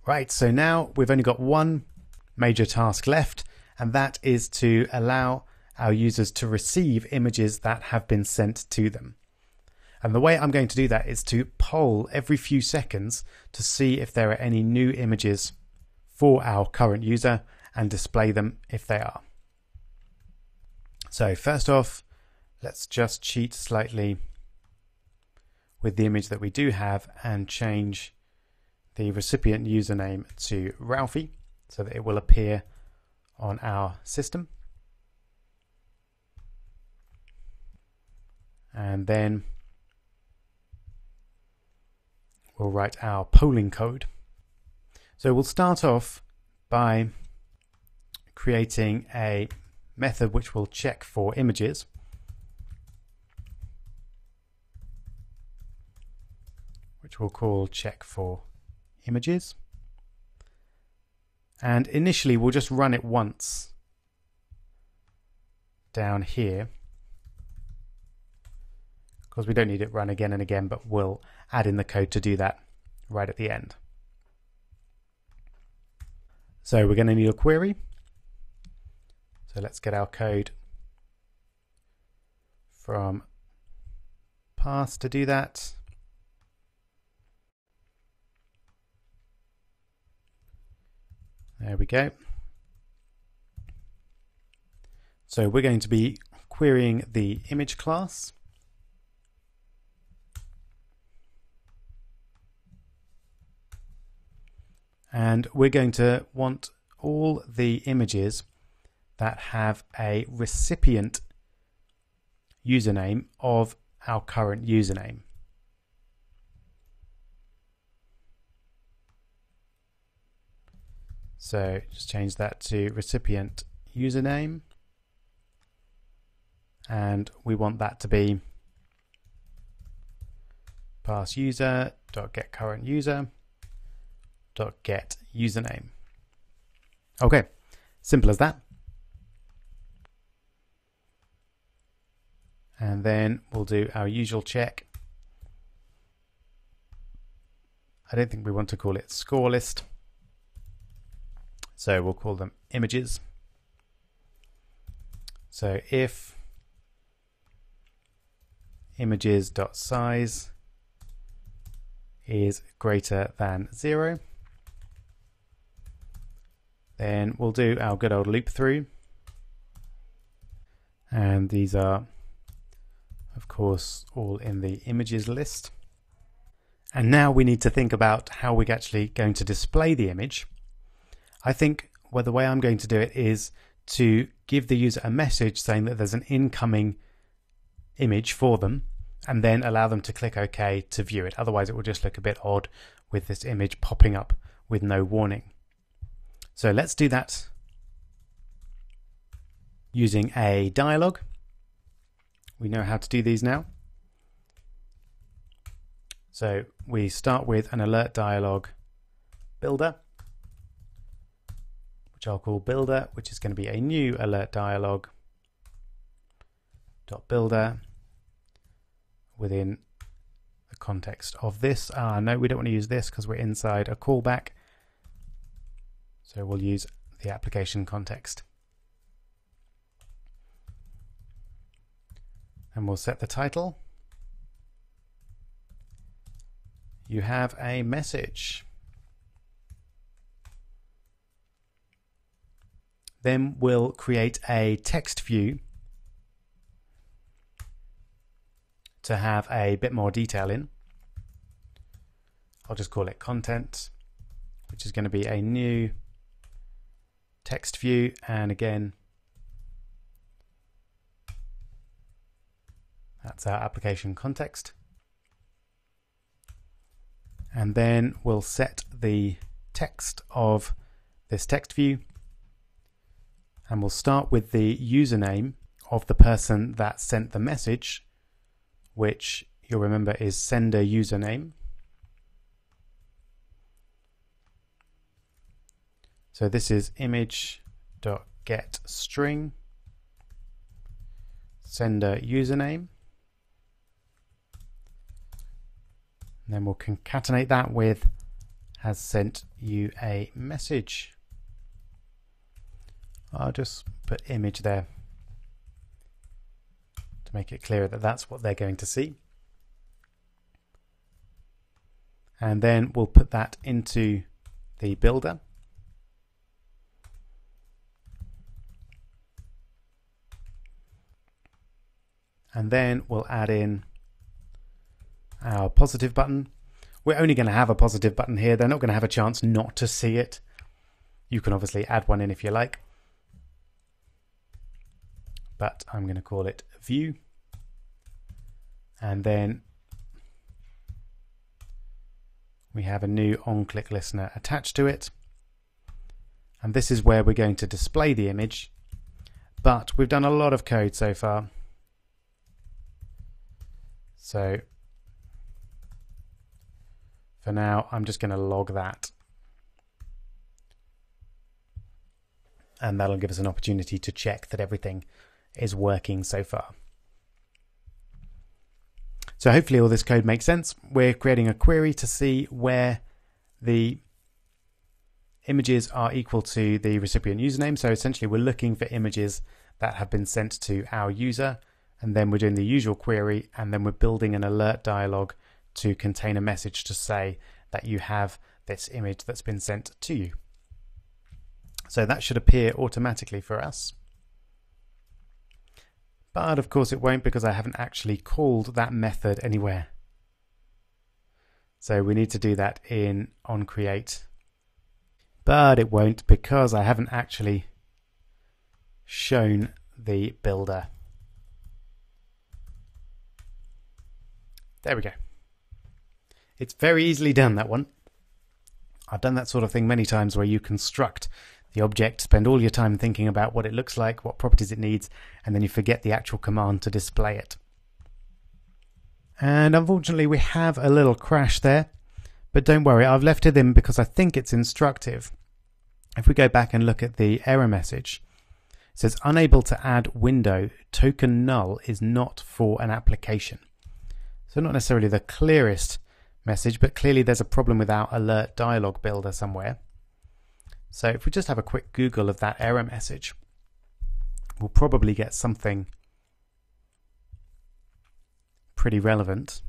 Right, so now we've only got one major task left, and that is to allow our users to receive images that have been sent to them. And the way I'm going to do that is to poll every few seconds to see if there are any new images for our current user and display them if they are. So first off, let's just cheat slightly with the image that we do have and change the recipient username to Ralphie so that it will appear on our system. And then we'll write our polling code. So we'll start off by creating a method which will check for images. Which we'll call check for images. And initially we'll just run it once down here, because we don't need it run again and again, but we'll add in the code to do that right at the end. So we're going to need a query. So let's get our code from parse to do that. There we go. So we're going to be querying the image class. And we're going to want all the images that have a recipient username of our current username. So just change that to recipient username, and we want that to be parse user.getCurrentUser.getUsername. Okay, simple as that. And then we'll do our usual check. I don't think we want to call it score list, so we'll call them images. So if images.size is greater than 0, then we'll do our good old loop through. And these are, of course, all in the images list. And now we need to think about how we're actually going to display the image. I think the way I'm going to do it is to give the user a message saying that there's an incoming image for them, and then allow them to click OK to view it. Otherwise it will just look a bit odd with this image popping up with no warning. So let's do that using a dialog. We know how to do these now. So we start with an alert dialog builder, which I'll call builder, which is going to be a new alert dialog .builder within the context of this. No, we don't want to use this because we're inside a callback. So we'll use the application context. And we'll set the title. You have a message. Then we'll create a text view to have a bit more detail in. I'll just call it content, which is going to be a new text view, and again that's our application context. And then we'll set the text of this text view, and we'll start with the username of the person that sent the message, which you'll remember is sender username. So this is image.getString sender username. And then we'll concatenate that with has sent you a message. I'll just put image there to make it clearer that that's what they're going to see. And then we'll put that into the builder. And then we'll add in our positive button. We're only going to have a positive button here. They're not going to have a chance not to see it. You can obviously add one in if you like. But I'm going to call it view. And then we have a new on-click listener attached to it. And this is where we're going to display the image. But we've done a lot of code so far. So for now, I'm just going to log that. And that'll give us an opportunity to check that everything is working so far. So hopefully all this code makes sense. We're creating a query to see where the images are equal to the recipient username. So essentially we're looking for images that have been sent to our user, and then we're doing the usual query, and then we're building an alert dialog to contain a message to say that you have this image that's been sent to you. So that should appear automatically for us. But of course it won't, because I haven't actually called that method anywhere. So we need to do that in onCreate. But it won't, because I haven't actually shown the builder. There we go. It's very easily done, that one. I've done that sort of thing many times, where you construct the object, spend all your time thinking about what it looks like, what properties it needs, and then you forget the actual command to display it. And unfortunately we have a little crash there, but don't worry, I've left it in because I think it's instructive. If we go back and look at the error message, it says unable to add window, token null is not for an application. So not necessarily the clearest message, but clearly there's a problem with our alert dialog builder somewhere. So if we just have a quick Google of that error message, we'll probably get something pretty relevant.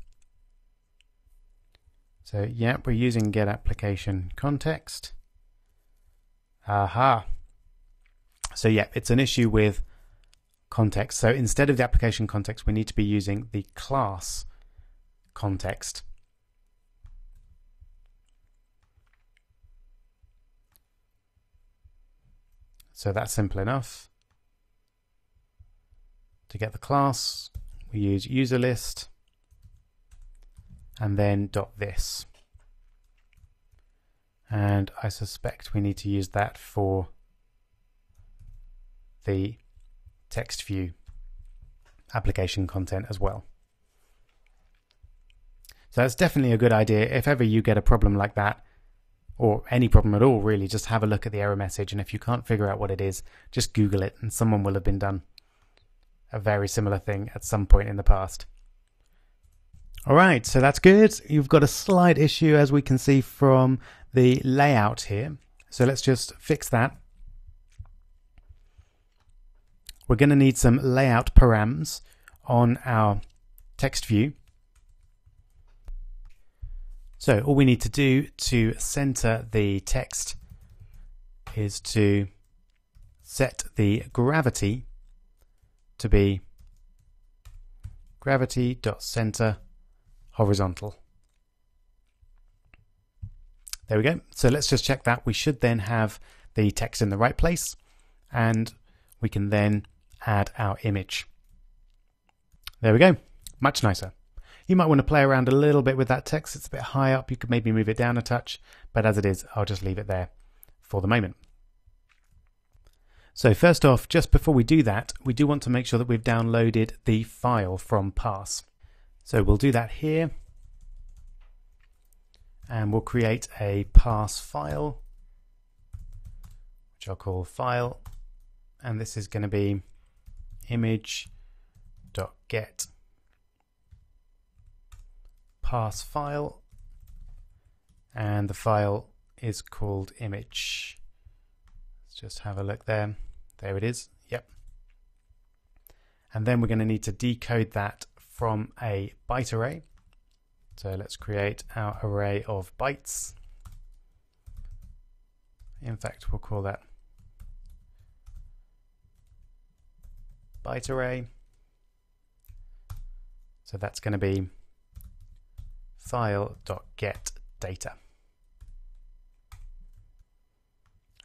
So yeah, we're using get application context. Aha. So yeah, it's an issue with context. So instead of the application context, we need to be using the class context. So that's simple enough. To get the class, we use user list and then .this. And I suspect we need to use that for the text view application content as well. So that's definitely a good idea. If ever you get a problem like that, or any problem at all really, just have a look at the error message, and if you can't figure out what it is, just Google it, and someone will have been done a very similar thing at some point in the past. Alright, so that's good. You've got a slight issue, as we can see from the layout here. So let's just fix that. We're going to need some layout params on our text view. So all we need to do to center the text is to set the gravity to be gravity.center horizontal. There we go. So let's just check that. We should then have the text in the right place, and we can then add our image. There we go. Much nicer. You might want to play around a little bit with that text. It's a bit high up. You could maybe move it down a touch, but as it is, I'll just leave it there for the moment. So first off, just before we do that, we do want to make sure that we've downloaded the file from Parse. So we'll do that here, and we'll create a Parse file, which I'll call file, and this is going to be image.get parse file, and the file is called image. Let's just have a look there. There it is. Yep. And then we're going to need to decode that from a byte array. So let's create our array of bytes. In fact, we'll call that byte array. So that's going to be file.getData.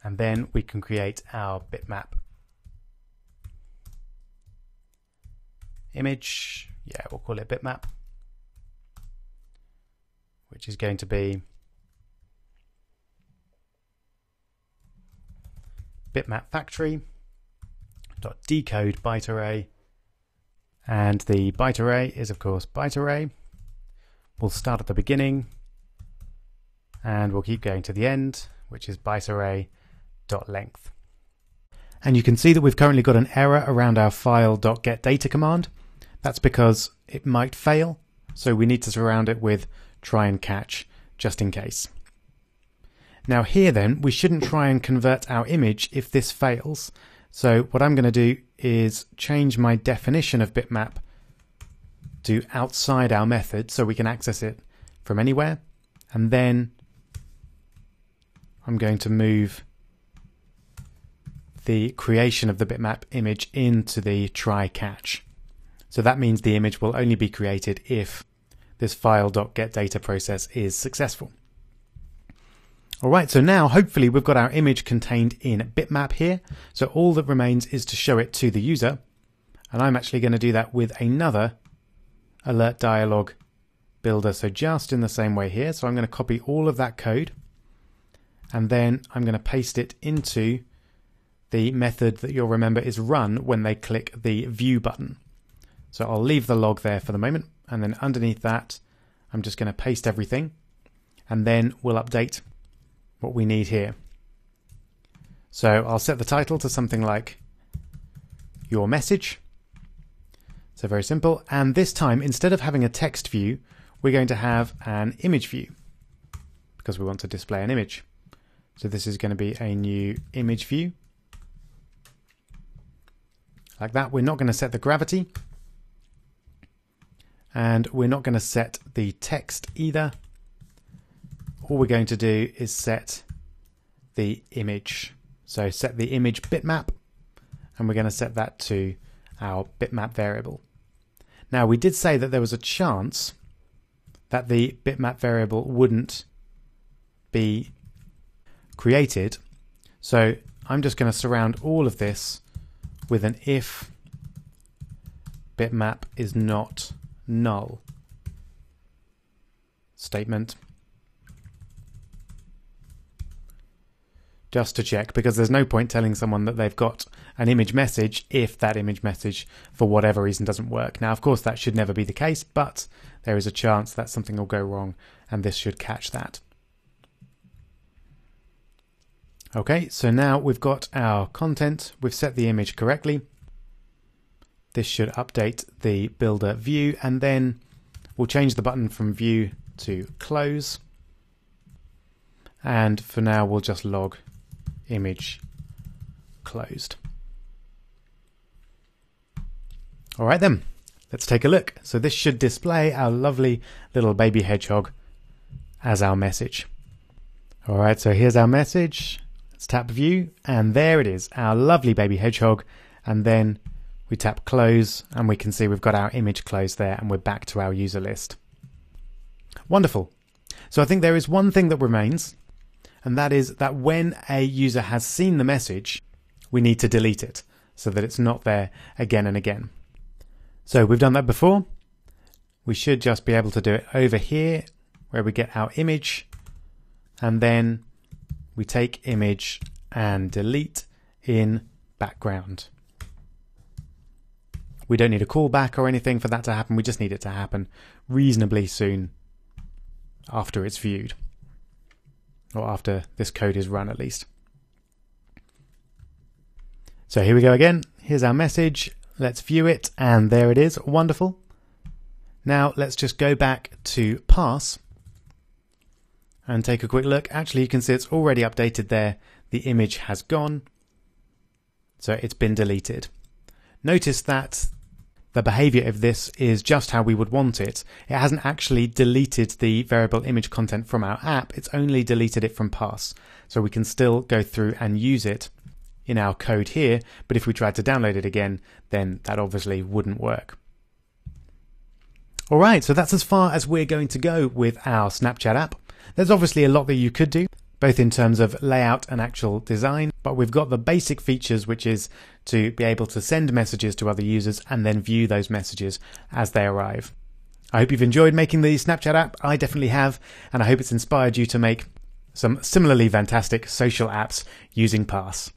And then we can create our bitmap image. Yeah, we'll call it bitmap, which is going to be bitmap factory dot decode byte array, and the byte array is of course byte array. We'll start at the beginning and we'll keep going to the end, which is byte array dot length. And you can see that we've currently got an error around our file.getData command. That's because it might fail, so we need to surround it with try and catch just in case. Now here then, we shouldn't try and convert our image if this fails. So what I'm going to do is change my definition of bitmap to outside our method so we can access it from anywhere. And then I'm going to move the creation of the bitmap image into the try catch. So that means the image will only be created if this file.getData process is successful. Alright, so now hopefully we've got our image contained in bitmap here. So all that remains is to show it to the user. And I'm actually going to do that with another alert dialog builder. So just in the same way here. So I'm going to copy all of that code and then I'm going to paste it into the method that you'll remember is run when they click the view button. So I'll leave the log there for the moment, and then underneath that I'm just going to paste everything, and then we'll update what we need here. So I'll set the title to something like your message. So very simple, and this time instead of having a text view we're going to have an image view because we want to display an image. So this is going to be a new image view like that. We're not going to set the gravity. And we're not going to set the text either. All we're going to do is set the image. So set the image bitmap, and we're going to set that to our bitmap variable. Now we did say that there was a chance that the bitmap variable wouldn't be created. So I'm just going to surround all of this with an if bitmap is not null statement, just to check, because there's no point telling someone that they've got an image message if that image message for whatever reason doesn't work. Now of course that should never be the case, but there is a chance that something will go wrong and this should catch that. Okay, so now we've got our content, we've set the image correctly. This should update the builder view, and then we'll change the button from view to close. And for now, we'll just log image closed. All right then, let's take a look. So this should display our lovely little baby hedgehog as our message. All right, so here's our message. Let's tap view, and there it is, our lovely baby hedgehog. And then we tap close and we can see we've got our image closed there, and we're back to our user list. Wonderful. So I think there is one thing that remains, and that is that when a user has seen the message, we need to delete it so that it's not there again and again. So we've done that before. We should just be able to do it over here where we get our image, and then we take image and delete in background. We don't need a callback or anything for that to happen. We just need it to happen reasonably soon after it's viewed, or after this code is run at least. So here we go again. Here's our message. Let's view it, and there it is. Wonderful. Now let's just go back to parse, and take a quick look. Actually, you can see it's already updated there. The image has gone, so it's been deleted. Notice that the behavior of this is just how we would want it. It hasn't actually deleted the variable image content from our app, it's only deleted it from Parse. So we can still go through and use it in our code here, but if we tried to download it again, then that obviously wouldn't work. Alright, so that's as far as we're going to go with our Snapchat app. There's obviously a lot that you could do, both in terms of layout and actual design, but we've got the basic features, which is to be able to send messages to other users and then view those messages as they arrive. I hope you've enjoyed making the Snapchat app. I definitely have, and I hope it's inspired you to make some similarly fantastic social apps using Parse.